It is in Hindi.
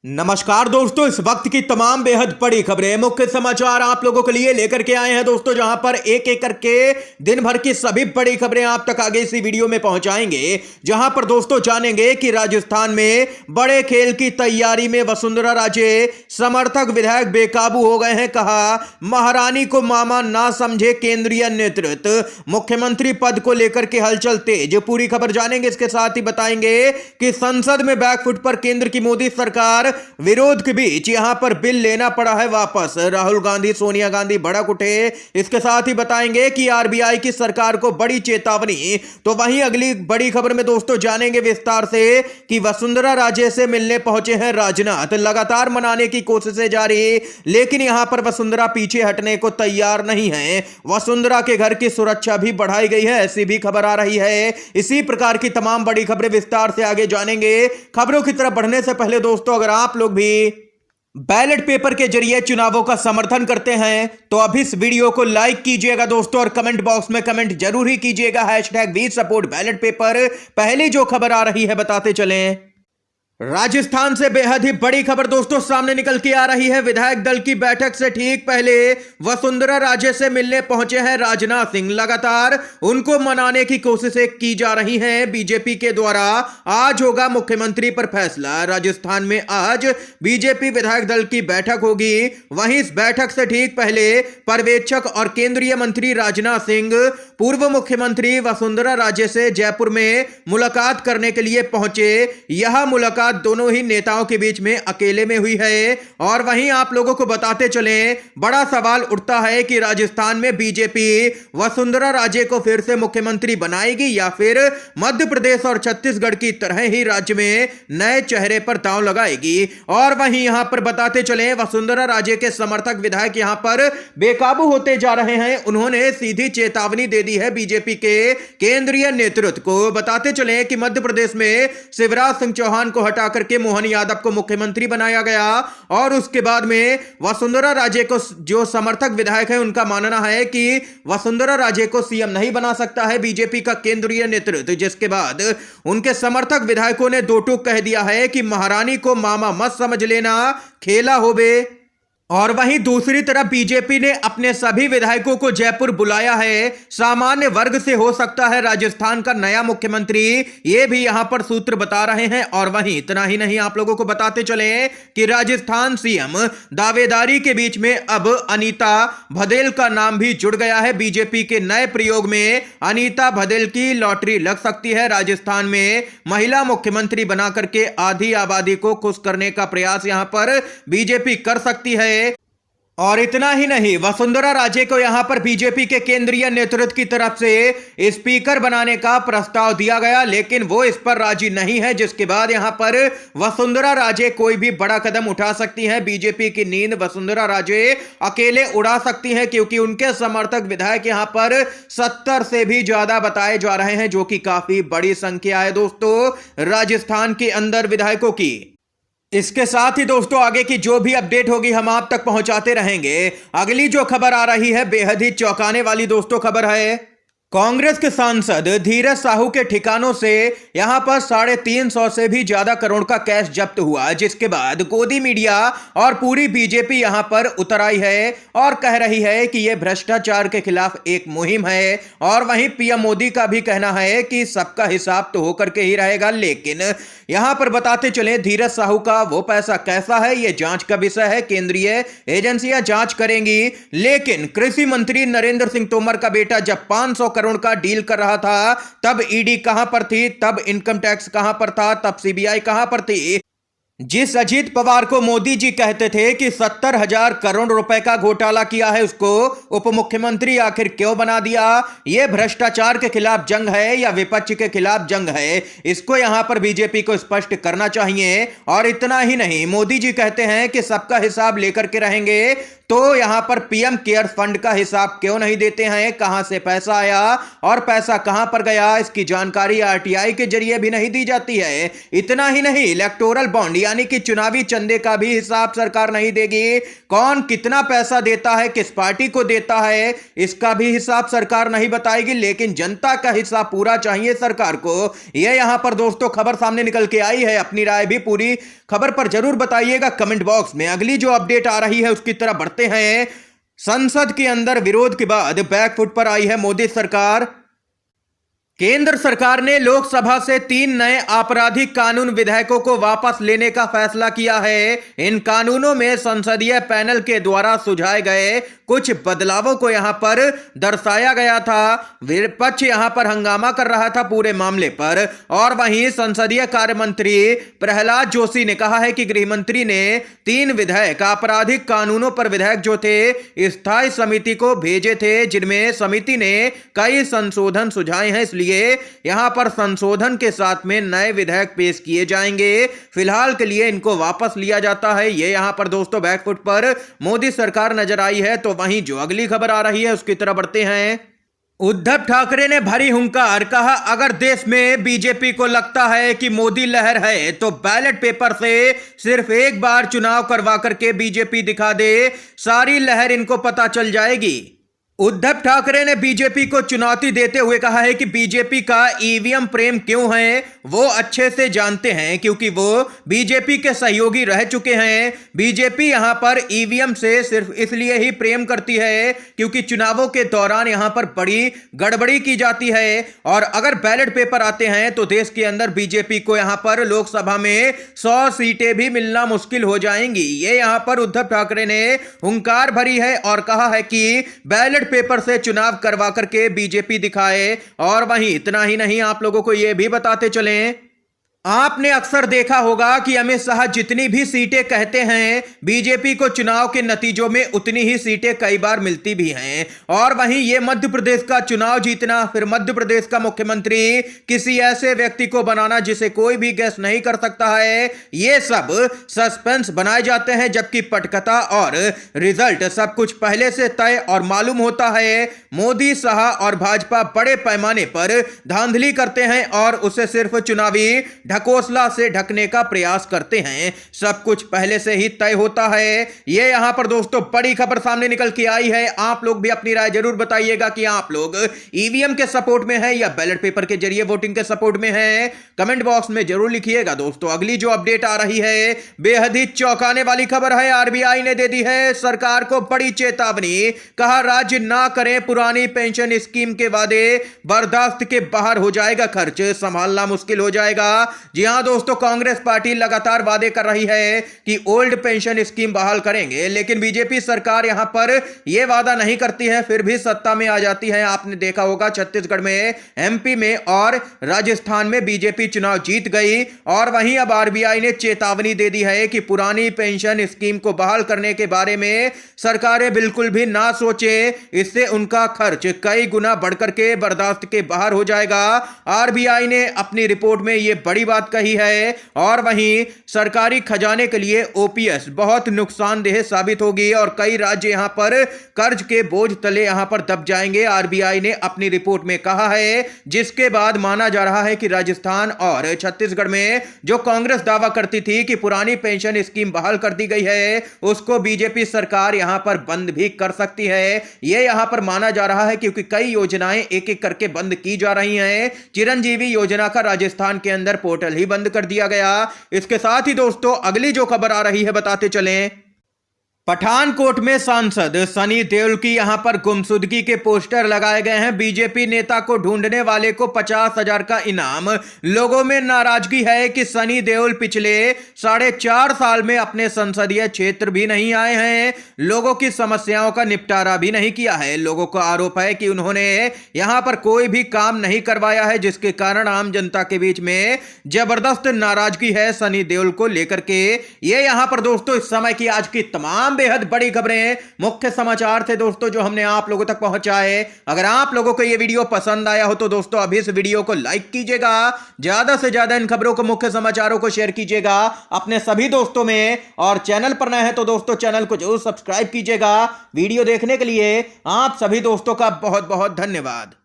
नमस्कार दोस्तों, इस वक्त की तमाम बेहद बड़ी खबरें, मुख्य समाचार आप लोगों के लिए लेकर के आए हैं दोस्तों, जहां पर एक एक करके दिन भर की सभी बड़ी खबरें आप तक आगे इसी वीडियो में पहुंचाएंगे। जहां पर दोस्तों जानेंगे कि राजस्थान में बड़े खेल की तैयारी में वसुंधरा राजे, समर्थक विधायक बेकाबू हो गए हैं। कहा, महारानी को मामा ना समझे केंद्रीय नेतृत्व, मुख्यमंत्री पद को लेकर के हलचल तेज। पूरी खबर जानेंगे। इसके साथ ही बताएंगे कि संसद में बैकफुट पर केंद्र की मोदी सरकार, विरोध के बीच यहां पर बिल लेना पड़ा है वापस। राहुल गांधी, सोनिया गांधी भड़क उठे। इसके साथ ही बताएंगे कि आरबीआई की सरकार को बड़ी चेतावनी। तो वहीं अगली बड़ी खबर में दोस्तों जानेंगे विस्तार से कि वसुंधरा राजे से मिलने पहुंचे हैं राजनाथ। लगातार मनाने की कोशिशें जारी, लेकिन यहां पर वसुंधरा पीछे हटने को तैयार नहीं है। वसुंधरा के घर की सुरक्षा भी बढ़ाई गई है, ऐसी भी खबर आ रही है। इसी प्रकार की तमाम बड़ी खबरें विस्तार से आगे जानेंगे। खबरों की तरफ बढ़ने से पहले दोस्तों, अगर आप लोग भी बैलेट पेपर के जरिए चुनावों का समर्थन करते हैं तो अब इस वीडियो को लाइक कीजिएगा दोस्तों, और कमेंट बॉक्स में कमेंट जरूर ही कीजिएगा #WeSupportBallotPaper। पहली जो खबर आ रही है बताते चलें। राजस्थान से बेहद ही बड़ी खबर दोस्तों सामने निकल के आ रही है। विधायक दल की बैठक से ठीक पहले वसुंधरा राजे से मिलने पहुंचे हैं राजनाथ सिंह। लगातार उनको मनाने की कोशिशें की जा रही हैं बीजेपी के द्वारा। आज होगा मुख्यमंत्री पर फैसला। राजस्थान में आज बीजेपी विधायक दल की बैठक होगी। वहीं इस बैठक से ठीक पहले पर्यवेक्षक और केंद्रीय मंत्री राजनाथ सिंह पूर्व मुख्यमंत्री वसुंधरा राजे से जयपुर में मुलाकात करने के लिए पहुंचे। यह मुलाकात दोनों ही नेताओं के बीच में अकेले में हुई है। और वहीं आप लोगों को बताते चलें, बड़ा सवाल उठता है कि राजस्थान में बीजेपी वसुंधरा राजे को फिर से मुख्यमंत्री बनाएगी या फिर मध्य प्रदेश और छत्तीसगढ़ की तरह ही राज्य में नए चेहरे पर दांव लगाएगी। और वहीं यहां पर बताते चलें, वसुंधरा राजे के समर्थक विधायक यहां पर बेकाबू होते जा रहे हैं। उन्होंने सीधी चेतावनी दे दी है बीजेपी के केंद्रीय नेतृत्व को। बताते चलें कि मध्य प्रदेश में शिवराज सिंह चौहान को हटा करके मोहन यादव को मुख्यमंत्री बनाया गया, और उसके बाद में वसुंधरा राजे को, जो समर्थक विधायक है, उनका मानना है कि वसुंधरा राजे को सीएम नहीं बना सकता है बीजेपी का केंद्रीय नेतृत्व। जिसके बाद उनके समर्थक विधायकों ने दो टूक कह दिया है कि महारानी को मामा मत समझ लेना, खेला होबे। और वहीं दूसरी तरफ बीजेपी ने अपने सभी विधायकों को जयपुर बुलाया है। सामान्य वर्ग से हो सकता है राजस्थान का नया मुख्यमंत्री, ये भी यहां पर सूत्र बता रहे हैं। और वहीं इतना ही नहीं, आप लोगों को बताते चलें कि राजस्थान सीएम दावेदारी के बीच में अब अनीता भदेल का नाम भी जुड़ गया है। बीजेपी के नए प्रयोग में अनीता भदेल की लॉटरी लग सकती है। राजस्थान में महिला मुख्यमंत्री बना करके आधी आबादी को खुश करने का प्रयास यहां पर बीजेपी कर सकती है। और इतना ही नहीं, वसुंधरा राजे को यहां पर बीजेपी के केंद्रीय नेतृत्व की तरफ से स्पीकर बनाने का प्रस्ताव दिया गया, लेकिन वो इस पर राजी नहीं है। जिसके बाद यहां पर वसुंधरा राजे कोई भी बड़ा कदम उठा सकती हैं। बीजेपी की नींद वसुंधरा राजे अकेले उड़ा सकती हैं, क्योंकि उनके समर्थक विधायक यहां पर 70 से भी ज्यादा बताए जा रहे हैं, जो कि काफी बड़ी संख्या है दोस्तों राजस्थान के अंदर विधायकों की। इसके साथ ही दोस्तों आगे की जो भी अपडेट होगी हम आप तक पहुंचाते रहेंगे। अगली जो खबर आ रही है बेहद ही चौंकाने वाली दोस्तों खबर है। कांग्रेस के सांसद धीरज साहू के ठिकानों से यहां पर 350 से भी ज्यादा करोड़ का कैश जब्त हुआ। जिसके बाद गोदी मीडिया और पूरी बीजेपी यहां पर उतर आई है और कह रही है कि यह भ्रष्टाचार के खिलाफ एक मुहिम है। और वहीं पीएम मोदी का भी कहना है कि सबका हिसाब तो होकर के ही रहेगा, लेकिन यहां पर बताते चले धीरज साहू का वो पैसा कैसा है, यह जांच का विषय है। केंद्रीय एजेंसियां जांच करेंगी। लेकिन कृषि मंत्री नरेंद्र सिंह तोमर का बेटा जब 500 करोड़ का डील कर रहा था, तब ईडी कहां पर थी, तब इनकम टैक्स कहां पर था, तब सीबीआई कहां पर थी। जिस अजीत पवार को मोदी जी कहते थे कि 70,000 करोड़ रुपए का घोटाला किया है, उसको उप मुख्यमंत्री आखिर क्यों बना दिया? यह भ्रष्टाचार के खिलाफ जंग है या विपक्ष के खिलाफ जंग है? इसको यहां पर बीजेपी को स्पष्ट करना चाहिए। और इतना ही नहीं, मोदी जी कहते हैं कि सबका हिसाब लेकर के रहेंगे, तो यहां पर पीएम केयर फंड का हिसाब क्यों नहीं देते हैं? कहां से पैसा आया और पैसा कहां पर गया, इसकी जानकारी आरटीआई के जरिए भी नहीं दी जाती है। इतना ही नहीं, इलेक्टोरल बॉन्ड यानी कि चुनावी चंदे का भी हिसाब सरकार नहीं देगी। कौन कितना पैसा देता है, किस पार्टी को देता है, इसका भी हिसाब सरकार नहीं बताएगी, लेकिन जनता का हिस्सा पूरा चाहिए सरकार को। यह यहां पर दोस्तों खबर सामने निकल के आई है। अपनी राय भी पूरी खबर पर जरूर बताइएगा कमेंट बॉक्स में। अगली जो अपडेट आ रही है उसकी तरफ बढ़ते हैं। संसद के अंदर विरोध के बाद बैकफुट पर आई है मोदी सरकार। केंद्र सरकार ने लोकसभा से 3 नए आपराधिक कानून विधेयकों को वापस लेने का फैसला किया है। इन कानूनों में संसदीय पैनल के द्वारा सुझाए गए कुछ बदलावों को यहां पर दर्शाया गया था। विपक्ष यहां पर हंगामा कर रहा था पूरे मामले पर, और वहीं संसदीय कार्य मंत्री प्रहलाद जोशी ने कहा है कि गृह मंत्री ने 3 विधेयक आपराधिक कानूनों पर विधेयक जो थे स्थायी समिति को भेजे थे, जिनमें समिति ने कई संशोधन सुझाए हैं। इसलिए यहां पर संशोधन के साथ में नए विधेयक पेश किए जाएंगे। फिलहाल के लिए इनको वापस लिया जाता है। ये यहां पर दोस्तों बैकफुट पर मोदी सरकार नजर आई है। तो वहीं जो अगली खबर आ रही है उसकी तरफ बढ़ते हैं। उद्धव ठाकरे ने भरी हुंकार, कहा अगर देश में बीजेपी को लगता है कि मोदी लहर है तो बैलेट पेपर से सिर्फ एक बार चुनाव करवा करके बीजेपी दिखा दे, सारी लहर इनको पता चल जाएगी। उद्धव ठाकरे ने बीजेपी को चुनौती देते हुए कहा है कि बीजेपी का ईवीएम प्रेम क्यों है वो अच्छे से जानते हैं, क्योंकि वो बीजेपी के सहयोगी रह चुके हैं। बीजेपी यहां पर ईवीएम से सिर्फ इसलिए ही प्रेम करती है क्योंकि चुनावों के दौरान यहां पर बड़ी गड़बड़ी की जाती है, और अगर बैलेट पेपर आते हैं तो देश के अंदर बीजेपी को यहां पर लोकसभा में 100 सीटें भी मिलना मुश्किल हो जाएंगी। ये यहां पर उद्धव ठाकरे ने हुंकार भरी है और कहा है कि बैलेट पेपर से चुनाव करवा करके बीजेपी दिखाए। और वहीं इतना ही नहीं, आप लोगों को यह भी बताते चलें, आपने अक्सर देखा होगा कि अमित शाह जितनी भी सीटें कहते हैं बीजेपी को चुनाव के नतीजों में उतनी ही सीटें कई बार मिलती भी हैं। और वहीं ये मध्य प्रदेश का चुनाव जीतना, फिर मध्य प्रदेश का मुख्यमंत्री किसी ऐसे व्यक्ति को बनाना जिसे कोई भी गेस नहीं कर सकता है, ये सब सस्पेंस बनाए जाते हैं, जबकि पटकथा और रिजल्ट सब कुछ पहले से तय और मालूम होता है। मोदी, शाह और भाजपा बड़े पैमाने पर धांधली करते हैं और उसे सिर्फ चुनावी ढकोसला से ढकने का प्रयास करते हैं। सब कुछ पहले से ही तय होता है। ये यहां पर दोस्तों बड़ी खबर सामने निकल के आई है। आप लोग भी अपनी राय जरूर बताइएगा कि आप लोग ईवीएम के सपोर्ट में है या बैलेट पेपर के जरिए वोटिंग के सपोर्ट में है, कमेंट बॉक्स में जरूर लिखिएगा। दोस्तों अगली जो अपडेट आ रही है बेहद ही चौंकाने वाली खबर है। आरबीआई ने दे दी है सरकार को बड़ी चेतावनी, कहा राज्य ना करें पुरानी पेंशन स्कीम के वादे, बर्दाश्त के बाहर हो जाएगा खर्च, संभालना मुश्किल हो जाएगा। जी हां दोस्तों, कांग्रेस पार्टी लगातार वादे कर रही है कि ओल्ड पेंशन स्कीम बहाल करेंगे, लेकिन बीजेपी सरकार यहां पर यह वादा नहीं करती है, फिर भी सत्ता में आ जाती है। आपने देखा होगा छत्तीसगढ़ में, एमपी में और राजस्थान में बीजेपी चुनाव जीत गई। और वहीं अब आरबीआई ने चेतावनी दे दी है कि पुरानी पेंशन स्कीम को बहाल करने के बारे में सरकारें बिल्कुल भी ना सोचे, इससे उनका खर्च कई गुना बढ़कर के बर्दाश्त के बाहर हो जाएगा। आरबीआई ने अपनी रिपोर्ट में यह बड़ी बात कही है। और वहीं सरकारी खजाने के लिए ओपीएस बहुत नुकसानदेह साबित होगी और कई राज्य यहां पर कर्ज के बोझ तले यहां पर दब जाएंगे, आरबीआई ने अपनी रिपोर्ट में कहा है। जिसके बाद माना जा रहा है कि राजस्थान और छत्तीसगढ़ में जो कांग्रेस दावा करती थी कि पुरानी पेंशन स्कीम बहाल कर दी गई है, उसको बीजेपी सरकार यहां पर बंद भी कर सकती है। यह यहां पर माना जा रहा है क्योंकि कई योजनाएं एक एक करके बंद की जा रही हैं। चिरंजीवी योजना का राजस्थान के अंदर पोर्टल ही बंद कर दिया गया। इसके साथ ही दोस्तों अगली जो खबर आ रही है बताते चलें। पठानकोट में सांसद सनी देओल की यहां पर गुमशुदगी के पोस्टर लगाए गए हैं। बीजेपी नेता को ढूंढने वाले को 50,000 का इनाम। लोगों में नाराजगी है कि सनी देओल पिछले 4.5 साल में अपने संसदीय क्षेत्र भी नहीं आए हैं, लोगों की समस्याओं का निपटारा भी नहीं किया है। लोगों का आरोप है कि उन्होंने यहां पर कोई भी काम नहीं करवाया है, जिसके कारण आम जनता के बीच में जबरदस्त नाराजगी है सनी देओल को लेकर के। ये यहां पर दोस्तों इस समय की आज की तमाम बेहद बड़ी खबरें, मुख्य समाचार थे दोस्तों जो हमने आप लोगों तक पहुंचाए। अगर आप लोगों को यह वीडियो पसंद आया हो तो दोस्तों अभी इस वीडियो को लाइक कीजिएगा, ज्यादा से ज्यादा इन खबरों को, मुख्य समाचारों को शेयर कीजिएगा अपने सभी दोस्तों में, और चैनल पर नए हैं तो दोस्तों चैनल को जरूर सब्सक्राइब कीजिएगा। वीडियो देखने के लिए आप सभी दोस्तों का बहुत बहुत धन्यवाद।